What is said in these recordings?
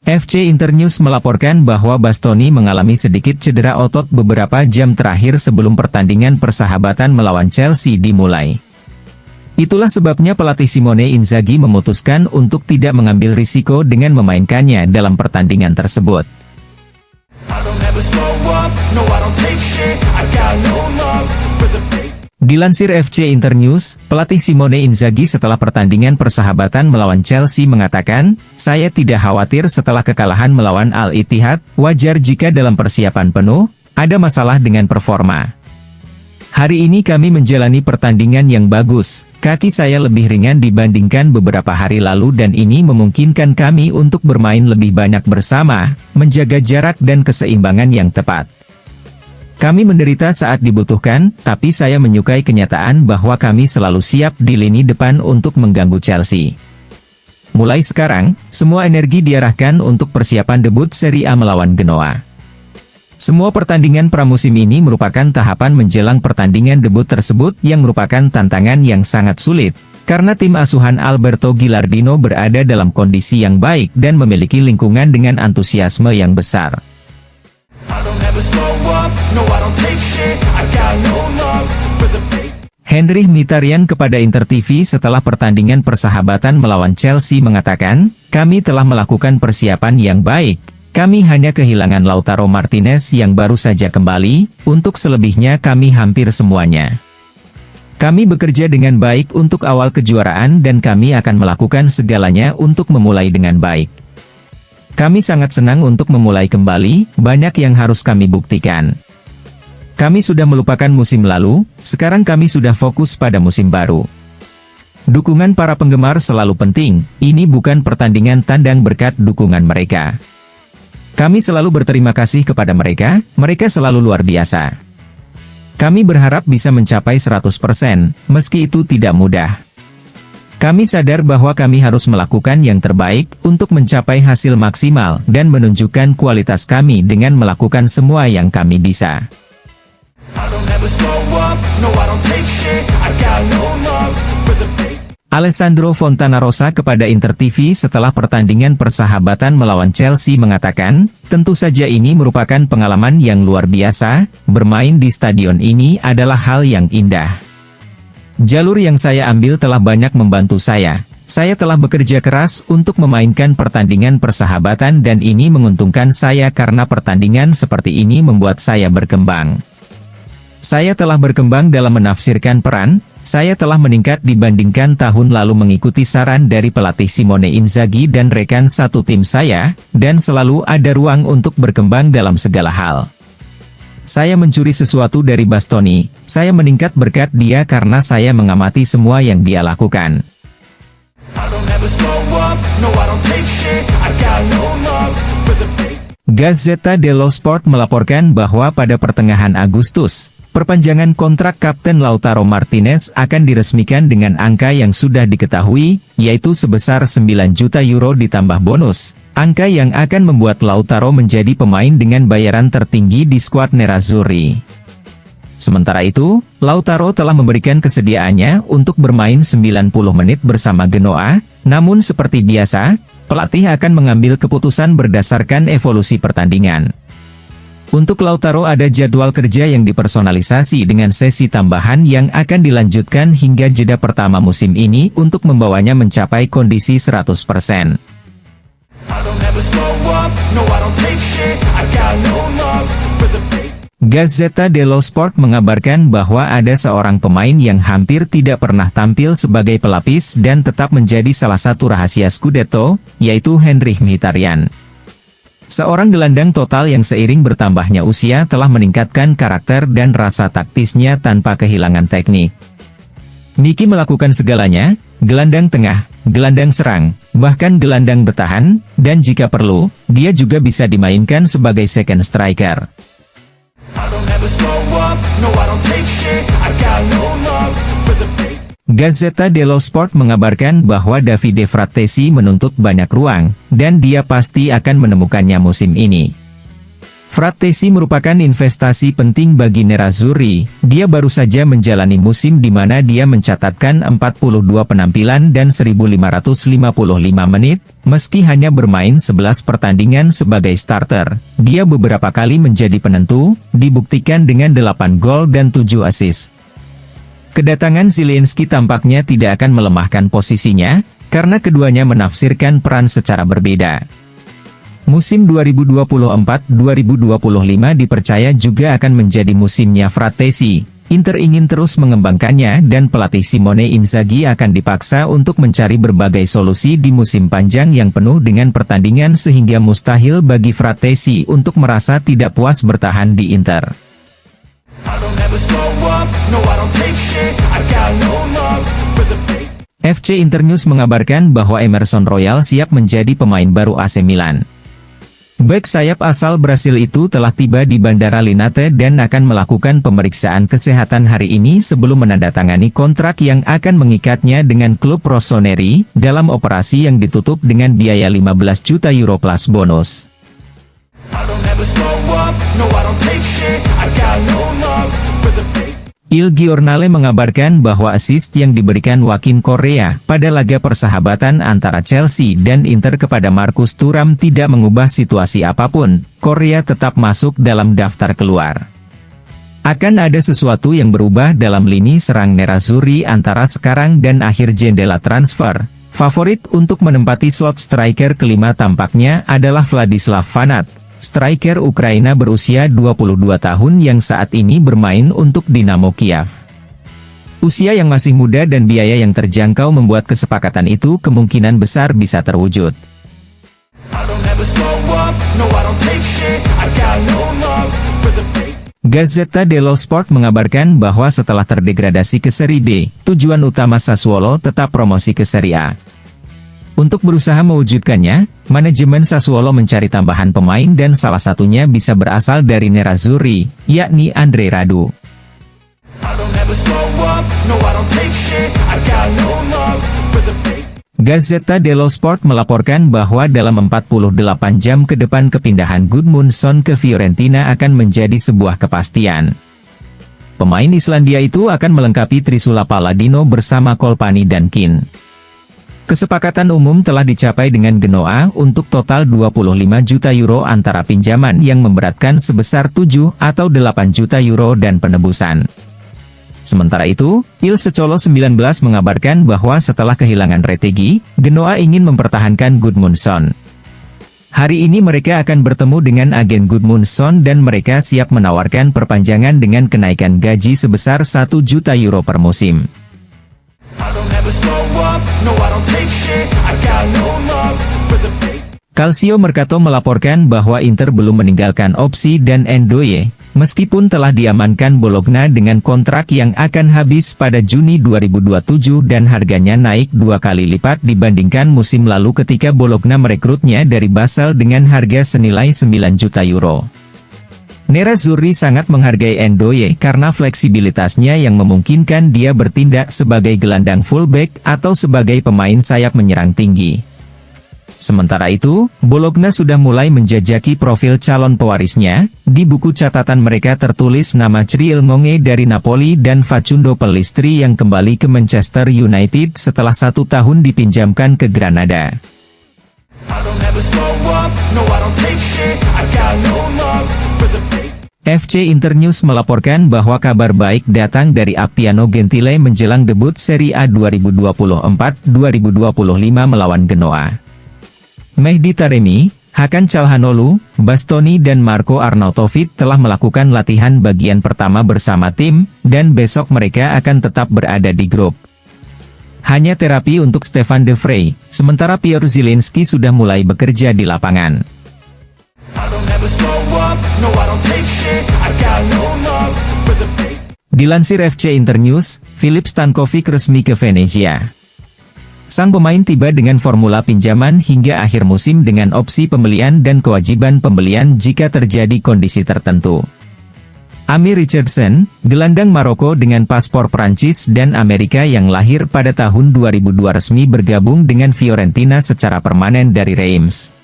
FC Internews melaporkan bahwa Bastoni mengalami sedikit cedera otot beberapa jam terakhir sebelum pertandingan persahabatan melawan Chelsea dimulai. Itulah sebabnya pelatih Simone Inzaghi memutuskan untuk tidak mengambil risiko dengan memainkannya dalam pertandingan tersebut. Dilansir FC Internews, pelatih Simone Inzaghi setelah pertandingan persahabatan melawan Chelsea mengatakan, "Saya tidak khawatir setelah kekalahan melawan Al-Ittihad, wajar jika dalam persiapan penuh, ada masalah dengan performa. Hari ini kami menjalani pertandingan yang bagus, kaki saya lebih ringan dibandingkan beberapa hari lalu dan ini memungkinkan kami untuk bermain lebih banyak bersama, menjaga jarak dan keseimbangan yang tepat. Kami menderita saat dibutuhkan, tapi saya menyukai kenyataan bahwa kami selalu siap di lini depan untuk mengganggu Chelsea. Mulai sekarang, semua energi diarahkan untuk persiapan debut Serie A melawan Genoa. Semua pertandingan pramusim ini merupakan tahapan menjelang pertandingan debut tersebut yang merupakan tantangan yang sangat sulit, karena tim asuhan Alberto Gilardino berada dalam kondisi yang baik dan memiliki lingkungan dengan antusiasme yang besar." Henrikh Mkhitaryan kepada Inter TV setelah pertandingan persahabatan melawan Chelsea mengatakan, "Kami telah melakukan persiapan yang baik. Kami hanya kehilangan Lautaro Martinez yang baru saja kembali, untuk selebihnya kami hampir semuanya. Kami bekerja dengan baik untuk awal kejuaraan dan kami akan melakukan segalanya untuk memulai dengan baik. Kami sangat senang untuk memulai kembali, banyak yang harus kami buktikan. Kami sudah melupakan musim lalu, sekarang kami sudah fokus pada musim baru. Dukungan para penggemar selalu penting, ini bukan pertandingan tandang berkat dukungan mereka. Kami selalu berterima kasih kepada mereka, mereka selalu luar biasa. Kami berharap bisa mencapai 100%, meski itu tidak mudah. Kami sadar bahwa kami harus melakukan yang terbaik untuk mencapai hasil maksimal dan menunjukkan kualitas kami dengan melakukan semua yang kami bisa." Alessandro Fontanarossa kepada Inter TV setelah pertandingan persahabatan melawan Chelsea mengatakan, "Tentu saja ini merupakan pengalaman yang luar biasa, bermain di stadion ini adalah hal yang indah. Jalur yang saya ambil telah banyak membantu saya. Saya telah bekerja keras untuk memainkan pertandingan persahabatan dan ini menguntungkan saya karena pertandingan seperti ini membuat saya berkembang. Saya telah berkembang dalam menafsirkan peran, saya telah meningkat dibandingkan tahun lalu mengikuti saran dari pelatih Simone Inzaghi dan rekan satu tim saya, dan selalu ada ruang untuk berkembang dalam segala hal. Saya mencuri sesuatu dari Bastoni, saya meningkat berkat dia karena saya mengamati semua yang dia lakukan." Gazzetta dello Sport melaporkan bahwa pada pertengahan Agustus, perpanjangan kontrak Kapten Lautaro Martinez akan diresmikan dengan angka yang sudah diketahui, yaitu sebesar 9 juta euro ditambah bonus. Angka yang akan membuat Lautaro menjadi pemain dengan bayaran tertinggi di skuad Nerazzurri. Sementara itu, Lautaro telah memberikan kesediaannya untuk bermain 90 menit bersama Genoa, namun seperti biasa, pelatih akan mengambil keputusan berdasarkan evolusi pertandingan. Untuk Lautaro ada jadwal kerja yang dipersonalisasi dengan sesi tambahan yang akan dilanjutkan hingga jeda pertama musim ini untuk membawanya mencapai kondisi 100%. Gazzetta dello Sport mengabarkan bahwa ada seorang pemain yang hampir tidak pernah tampil sebagai pelapis dan tetap menjadi salah satu rahasia Scudetto, yaitu Henrikh Mkhitaryan. Seorang gelandang total yang seiring bertambahnya usia telah meningkatkan karakter dan rasa taktisnya tanpa kehilangan teknik. Niki melakukan segalanya, gelandang tengah, gelandang serang, bahkan gelandang bertahan, dan jika perlu, dia juga bisa dimainkan sebagai second striker. Gazzetta dello Sport mengabarkan bahwa Davide Frattesi menuntut banyak ruang, dan dia pasti akan menemukannya musim ini. Frattesi merupakan investasi penting bagi Nerazzurri. Dia baru saja menjalani musim di mana dia mencatatkan 42 penampilan dan 1.555 menit, meski hanya bermain 11 pertandingan sebagai starter. Dia beberapa kali menjadi penentu, dibuktikan dengan 8 gol dan 7 assist. Kedatangan Zielinski tampaknya tidak akan melemahkan posisinya, karena keduanya menafsirkan peran secara berbeda. Musim 2024-2025 dipercaya juga akan menjadi musimnya Frattesi. Inter ingin terus mengembangkannya dan pelatih Simone Inzaghi akan dipaksa untuk mencari berbagai solusi di musim panjang yang penuh dengan pertandingan sehingga mustahil bagi Frattesi untuk merasa tidak puas bertahan di Inter. FC Internews mengabarkan bahwa Emerson Royal siap menjadi pemain baru AC Milan. Bek sayap asal Brasil itu telah tiba di Bandara Linate dan akan melakukan pemeriksaan kesehatan hari ini sebelum menandatangani kontrak yang akan mengikatnya dengan klub Rossoneri, dalam operasi yang ditutup dengan biaya 15 juta euro plus bonus. Il Giornale mengabarkan bahwa assist yang diberikan Joaquin Correa pada laga persahabatan antara Chelsea dan Inter kepada Marcus Thuram tidak mengubah situasi apapun. Correa tetap masuk dalam daftar keluar. Akan ada sesuatu yang berubah dalam lini serang Nerazzurri antara sekarang dan akhir jendela transfer. Favorit untuk menempati slot striker kelima tampaknya adalah Vladislav Vanat, striker Ukraina berusia 22 tahun yang saat ini bermain untuk Dinamo Kiev. Usia yang masih muda dan biaya yang terjangkau membuat kesepakatan itu kemungkinan besar bisa terwujud. Gazzetta dello Sport mengabarkan bahwa setelah terdegradasi ke Serie B, tujuan utama Sassuolo tetap promosi ke Serie A. Untuk berusaha mewujudkannya, manajemen Sassuolo mencari tambahan pemain dan salah satunya bisa berasal dari Nerazzurri, yakni Andre Radu. Gazzetta dello Sport melaporkan bahwa dalam 48 jam ke depan kepindahan Gudmundsson ke Fiorentina akan menjadi sebuah kepastian. Pemain Islandia itu akan melengkapi Trisula Palladino bersama Colpani dan Keane. Kesepakatan umum telah dicapai dengan Genoa untuk total 25 juta euro antara pinjaman yang memberatkan sebesar 7 atau 8 juta euro dan penebusan. Sementara itu, Il Secolo 19 mengabarkan bahwa setelah kehilangan Retegui, Genoa ingin mempertahankan Gudmundsson. Hari ini mereka akan bertemu dengan agen Gudmundsson dan mereka siap menawarkan perpanjangan dengan kenaikan gaji sebesar 1 juta euro per musim. Calcio Mercato melaporkan bahwa Inter belum meninggalkan opsi dan Ndoye, meskipun telah diamankan Bologna dengan kontrak yang akan habis pada Juni 2027 dan harganya naik 2 kali lipat dibandingkan musim lalu ketika Bologna merekrutnya dari Basel dengan harga senilai 9 juta euro. Nerazzurri sangat menghargai Ndoye karena fleksibilitasnya yang memungkinkan dia bertindak sebagai gelandang fullback atau sebagai pemain sayap menyerang tinggi. Sementara itu, Bologna sudah mulai menjajaki profil calon pewarisnya. Di buku catatan mereka tertulis nama Cyril Monge dari Napoli dan Facundo Pellistri yang kembali ke Manchester United setelah 1 tahun dipinjamkan ke Granada. FC Internews melaporkan bahwa kabar baik datang dari Appiano Gentile menjelang debut Serie A 2024-2025 melawan Genoa. Mehdi Taremi, Hakan Calhanoglu, Bastoni dan Marco Arnautovic telah melakukan latihan bagian pertama bersama tim, dan besok mereka akan tetap berada di grup. Hanya terapi untuk Stefan De Vrij, sementara Piotr Zielinski sudah mulai bekerja di lapangan. Dilansir FC Internews, Filip Stankovic resmi ke Venezia. Sang pemain tiba dengan formula pinjaman hingga akhir musim dengan opsi pembelian dan kewajiban pembelian jika terjadi kondisi tertentu. Amy Richardson, gelandang Maroko dengan paspor Prancis dan Amerika yang lahir pada tahun 2002 resmi bergabung dengan Fiorentina secara permanen dari Reims.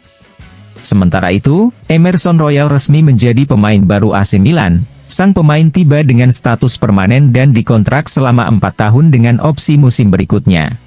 Sementara itu, Emerson Royal resmi menjadi pemain baru AC Milan. Sang pemain tiba dengan status permanen dan dikontrak selama 4 tahun dengan opsi musim berikutnya.